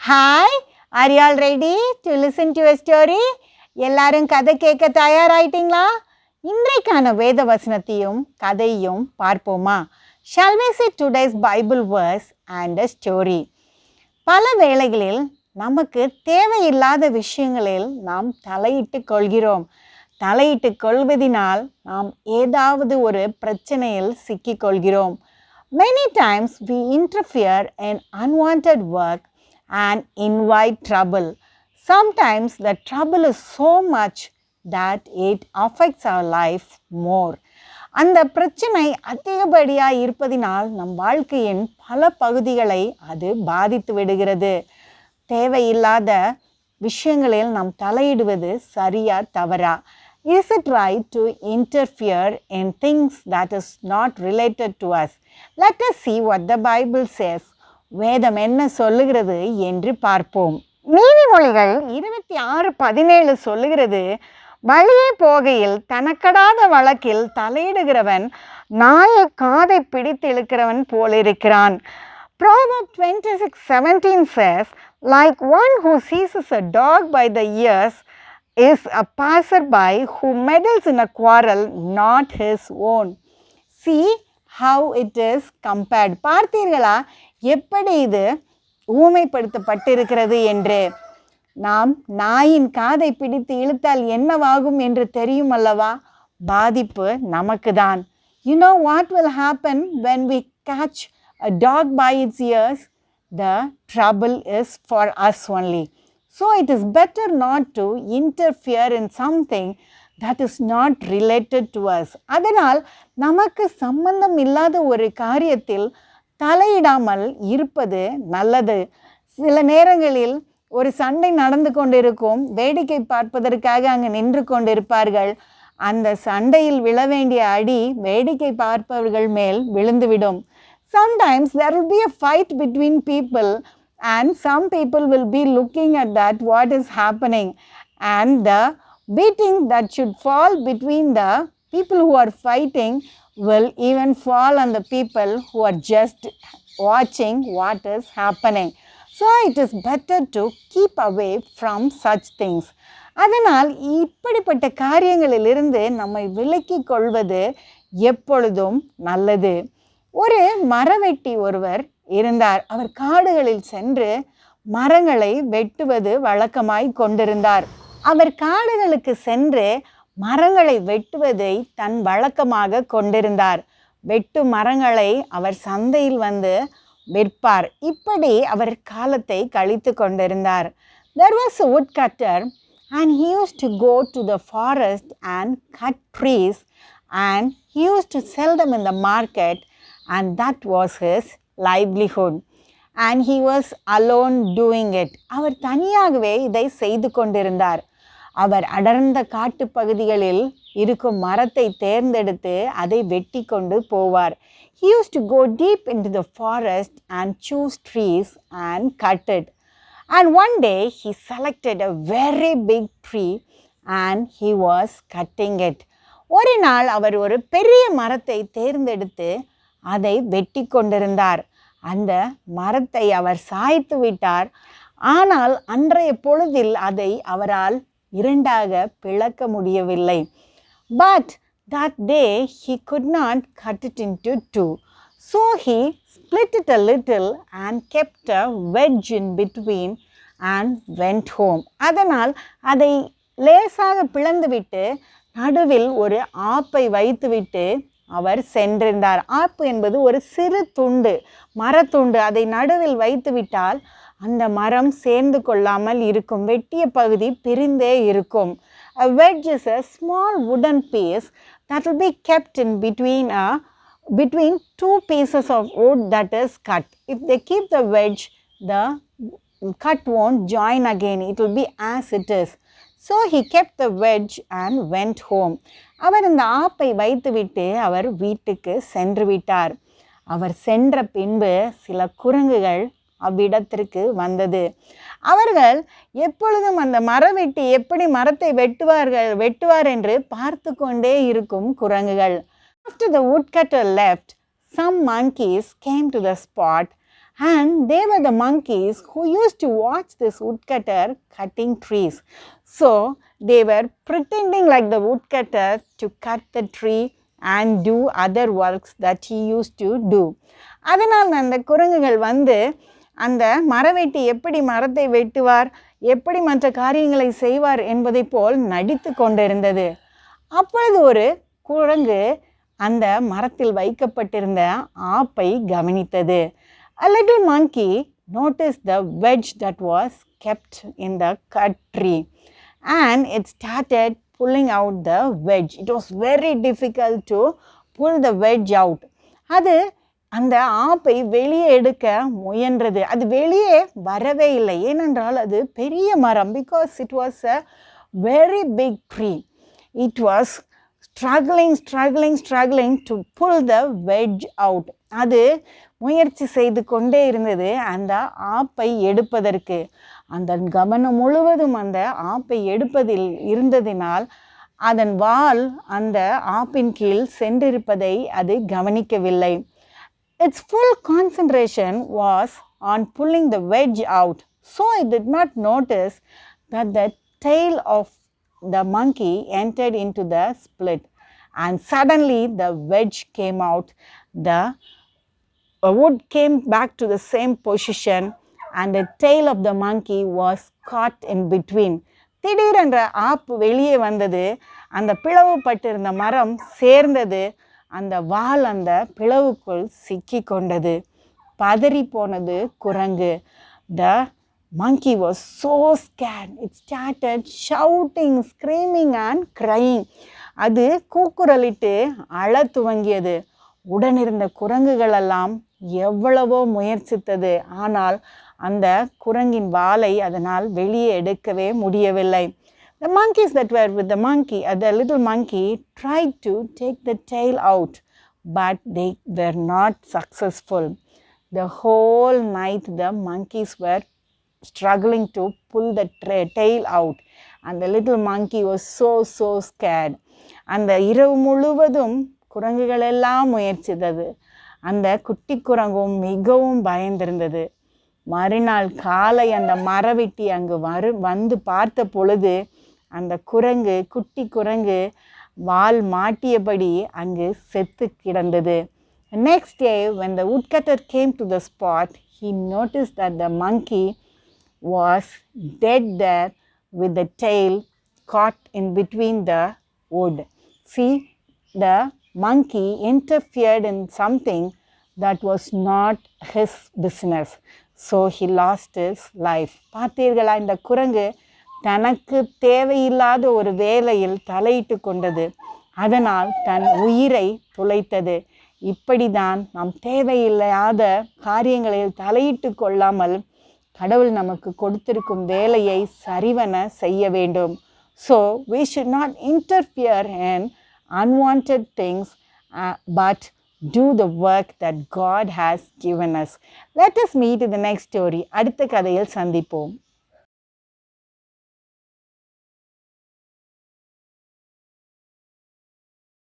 Hi, are you all ready to listen to a story? எல்லாரும் கதை கேட்க தயாராயிட்டீங்களா? இன்றைக்கான வேத வசனத்தையும் கதையும் பார்ப்போமா? Shall we see today's Bible verse and a story? பல வேளைகளில் நமக்கு தேவையில்லாத விஷயங்களில் நாம் தலையிட்டு கொள்கிறோம். தலையிட்டு கொள்வதினால் நாம் ஏதாவது ஒரு பிரச்சனையில் சிக்கிக் கொள்கிறோம். Many times we interfere in unwanted work and invite trouble. Sometimes the trouble is so much that it affects our life more. அந்த பிரச்சனை அதிகப்படியாக இருப்பதினால் நம் வாழ்க்கையின் பல பகுதிகளை அது பாதித்து விடுகிறது. தேவையில்லாத விஷயங்களில் நாம் தலையிடுவது சரியா தவறா? Is it right to interfere in things that is not related to us? Let us see what the Bible says. வேதம் என்ன சொல்லுகிறது என்று பார்ப்போம். நீதிமொழிகள் 26:17 சொல்லுகிறது, வழியே போகையில் தனக்கடாத வழக்கில் தலையிடுகிறவன் நாயை காதை பிடித்து இழுக்கிறவன் போலிருக்கிறான். Proverbs 26:17 says, like one who seizes a dog by the ears is a passerby who meddles in a quarrel not his own. See how it is compared. பார்த்தீர்களா எப்படி இது ஊமைப்படுத்தப்பட்டிருக்கிறது என்று? நாம் நாயின் காதை பிடித்து இழுத்தால் என்னவாகும் என்று தெரியும் அல்லவா? பாதிப்பு நமக்கு தான். You know what will happen when we catch a dog by its ears? The trouble is for us only. So it is better not to interfere in something that is not related to us. அதனால் நமக்கு சம்பந்தம் இல்லாத ஒரு காரியத்தில் தலையிடாமல் இருப்பது நல்லது. சில நேரங்களில் ஒரு சண்டை நடந்து கொண்டிருக்கும், வேடிக்கை பார்ப்பதற்காக அங்கு நின்று கொண்டிருப்பார்கள். அந்த சண்டையில் விழ வேண்டிய அடி வேடிக்கை பார்ப்பவர்கள் மேல் விழுந்துவிடும். Sometimes there will be a fight between people and some people will be looking at that what is happening, and the beating that should fall between the people who are fighting will even fall on the people who are just watching what is happening. So it is better to keep away from such things. அதனால் இப்படிப்பட்ட காரியங்களிலிருந்து நம்மை விலக்கிக் கொள்வது எப்பொழுதும் நல்லது. ஒரு மரவெட்டி ஒருவர் இருந்தார். அவர் காடுகளில் சென்று மரங்களை வெட்டுவது வழக்கமாய் கொண்டிருந்தார். அவர் காடுகளுக்கு சென்று மரங்களை வெட்டுவதை தன் வழக்கமாக கொண்டிருந்தார். வெட்டு மரங்களை அவர் சந்தையில் வந்து விற்பார். இப்படி அவர் காலத்தை கழித்து கொண்டிருந்தார். There was a woodcutter and he used to go to the forest and cut trees and he used to sell them in the market, and that was his livelihood. And he was alone doing it. அவர் தனியாகவே இதை செய்து கொண்டிருந்தார். அவர் அடர்ந்த காட்டு பகுதிகளில் இருக்கும் மரத்தை தேர்ந்தெடுத்து அதை வெட்டி கொண்டு போவார். He used to go deep into the forest and choose trees and cut it. And one day he selected a very big tree and he was cutting it. ஒரு நாள் அவர் ஒரு பெரிய மரத்தை தேர்ந்தெடுத்து அதை வெட்டி கொண்டிருந்தார். அந்த மரத்தை அவர் சாய்த்து விட்டார். ஆனால் அன்றைய பொழுதில் அதை அவரால் இரண்டாக பிளக்க முடியவில்லை. But that day he could not cut it into two. So he split it a little and kept a wedge in between and went home. அதனால் அதை லேசாக பிளந்துவிட்டு நடுவில் ஒரு ஆப்பை வைத்துவிட்டு அவர் சென்றிருந்தார். ஆப்பு என்பது ஒரு சிறு துண்டு, மரத்துண்டு. அதை நடுவில் வைத்துவிட்டால் அந்த மரம் சேர்ந்து கொள்ளாமல் இருக்கும், வெட்டிய பகுதி பிரிந்தே இருக்கும். A wedge is a small wooden piece that will be kept in between two pieces of wood that is cut. If they keep the wedge, the cut won't join again. It will be as it is. So he kept the wedge and went home. அவர் இந்த ஆப்பை வைத்துவிட்டு அவர் வீட்டுக்கு சென்று விட்டார். அவர் சென்ற பின்பு சில குரங்குகள் அவ்விடத்திற்கு வந்தது. அவர்கள் எப்பொழுதும் அந்த மரவெட்டி எப்படி மரத்தை வெட்டுவார் என்று பார்த்து கொண்டே இருக்கும் குரங்குகள். After the woodcutter left, some monkeys came to the spot And they were the monkeys who used to watch this woodcutter cutting trees. So they were pretending like the woodcutter to cut the tree and do other works that he used to do. அதனால் அந்த குரங்குகள் வந்து அந்த மரவெட்டி எப்படி மரத்தை வெட்டுவார், எப்படி மற்ற காரியங்களை செய்வார் என்பதை போல் நடித்து கொண்டிருந்தது. அப்பொழுது ஒரு குரங்கு அந்த மரத்தில் வைக்கப்பட்டிருந்த ஆப்பை கவனித்தது. A little monkey noticed the wedge that was kept in the cut tree and it started pulling out the wedge. It was very difficult to pull the wedge out. அது அந்த ஆப்பை வெளியே எடுக்க முயன்றது. அது வெளியே வரவே இல்லை. ஏனென்றால் அது பெரிய மரம். Because it was a very big tree. It was struggling to pull the wedge out. அது முயற்சி செய்து கொண்டே இருந்தது அந்த ஆப்பை எடுப்பதற்கு. அந்த கவனம் முழுவதும் அந்த ஆப்பை எடுப்பதில் இருந்ததினால் அதன் வால் அந்த ஆப்பின் கீழ் சென்றிருப்பதை அது கவனிக்கவில்லை. Its full concentration was on pulling the wedge out. So it did not notice that the tail of the monkey entered into the split. And suddenly the wedge came out. The wood came back to the same position and the tail of the monkey was caught in between. திடீரென்ற ஆப்பு வெளியே வந்தது. அந்த பிளவுபட்டிருந்த மரம் சேர்ந்தது. அந்த வால் அந்த பிளவுக்குள் சிக்கி கொண்டது. பதறி போனது குரங்கு. The monkey was so scared. It started shouting, screaming and crying. அது கூக்குரலிட்டு அழ துவங்கியது. உடனிருந்த குரங்குகளெல்லாம் எவ்வளவோ முயற்சித்தது. ஆனால் அந்த குரங்கின் வாலை அதனால் வெளியே எடுக்கவே முடியவில்லை. The monkeys that were with the little monkey tried to take the tail out, but they were not successful. The whole night the monkeys were struggling to pull the tail out, and the little monkey was so scared. அந்த இரவு முழுவதும் குரங்குகள் எல்லாம் முயற்சித்தது. அந்த குட்டி குரங்கும் மிகவும் பயந்திருந்தது. மறுநாள் காலை அந்த மரவெட்டி அங்கு வந்து பார்த்த பொழுது அந்த குட்டி குரங்கு வால் மாட்டியபடி அங்கு செத்து கிடந்தது. Next day when the woodcutter came to the spot, he noticed that the monkey was dead there with the tail caught in between the wood. See, the monkey interfered in something that was not his business. So he lost his life. பார்த்தீர்களா, இந்த குரங்கு தனக்கு தேவையில்லாத ஒரு வேலையில் தலையிட்டு கொண்டது. அதனால் தன் உயிரை துளைத்தது. இப்படிதான் நாம் தேவையில்லாத காரியங்களில் தலையிட்டு கொள்ளாமல் கடவுள் நமக்கு கொடுத்திருக்கும் வேலையை சரிவன செய்ய வேண்டும். So we should not interfere in unwanted things, but do the work that God has given us. Let us meet in the next story. அடுத்த கதையில் சந்திப்போம்.